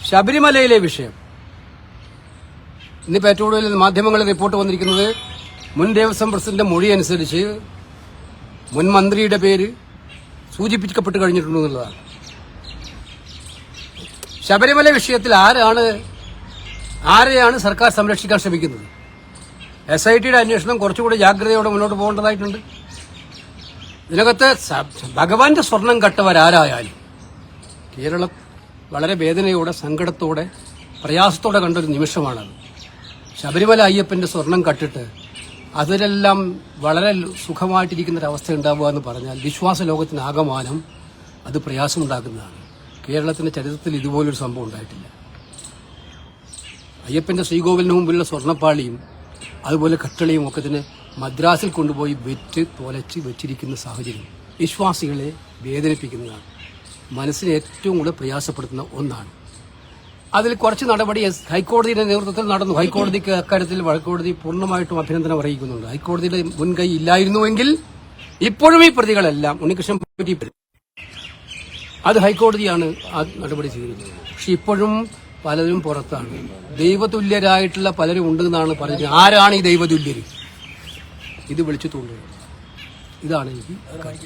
ശബരിമലയിലെ വിഷയം ഇന്നിപ്പോൾ ഏറ്റവും കൂടുതൽ മാധ്യമങ്ങളിൽ റിപ്പോർട്ട് വന്നിരിക്കുന്നത് മുൻ ദേവസ്വം പ്രസിഡന്റ് മൊഴി അനുസരിച്ച് മുൻ മന്ത്രിയുടെ പേര് സൂചിപ്പിക്കപ്പെട്ട് കഴിഞ്ഞിട്ടുണ്ടെന്നുള്ളതാണ്. ശബരിമല വിഷയത്തിൽ ആരെയാണ് സർക്കാർ സംരക്ഷിക്കാൻ ശ്രമിക്കുന്നത്? SITയുടെ അന്വേഷണം കുറച്ചുകൂടി ജാഗ്രതയോടെ മുന്നോട്ട് പോകേണ്ടതായിട്ടുണ്ട്. ഇതിനകത്ത് ഭഗവാന്റെ സ്വർണം കട്ടവരാരായാലും കേരളം വളരെ വേദനയോടെ, സങ്കടത്തോടെ, പ്രയാസത്തോടെ കണ്ടൊരു നിമിഷമാണത്. ശബരിമല അയ്യപ്പന്റെ സ്വർണം കട്ടിട്ട് അതിലെല്ലാം വളരെ സുഖമായിട്ടിരിക്കുന്നൊരവസ്ഥ ഉണ്ടാവുക എന്ന് പറഞ്ഞാൽ വിശ്വാസ ലോകത്തിനാകമാനം അത് പ്രയാസമുണ്ടാക്കുന്നതാണ്. കേരളത്തിന്റെ ചരിത്രത്തിൽ ഇതുപോലൊരു സംഭവം ഉണ്ടായിട്ടില്ല. അയ്യപ്പന്റെ ശ്രീകോവിലിന് മുമ്പിലുള്ള സ്വർണ്ണപ്പാളിയും അതുപോലെ കട്ടളിയും ഒക്കെ തന്നെ മദ്രാസിൽ കൊണ്ടുപോയി വെച്ച് തൊലച്ച് വെച്ചിരിക്കുന്ന സാഹചര്യം വിശ്വാസികളെ വേദനിപ്പിക്കുന്നതാണ്. മനസ്സിനെ ഏറ്റവും കൂടുതൽ പ്രയാസപ്പെടുത്തുന്ന ഒന്നാണ്. അതിൽ കുറച്ച് നടപടി ഹൈക്കോടതിയുടെ നേതൃത്വത്തിൽ നടന്നു. ഹൈക്കോടതിക്ക് അക്കാര്യത്തിൽ ഹൈക്കോടതി പൂർണ്ണമായിട്ടും അഭിനന്ദനം അറിയിക്കുന്നുണ്ട്. ഹൈക്കോടതിയുടെ മുൻകൈ ഇല്ലായിരുന്നുവെങ്കിൽ ഇപ്പോഴും ഈ പ്രതികളെല്ലാം ഉണ്ണികൃഷ്ണൻ പറ്റി അത് ഹൈക്കോടതിയാണ് ആ നടപടി സ്വീകരിക്കുന്നത്. പക്ഷെ ഇപ്പോഴും പലരും പുറത്താണ്. ദൈവതുല്യരായിട്ടുള്ള പലരും ഉണ്ടെന്നാണ് പറഞ്ഞത്. ആരാണ് ഈ ദൈവതുല്യര്? ഇത് വിളിച്ചു തോന്നുന്നത്. ഇതാണ് എനിക്ക് കാര്യം.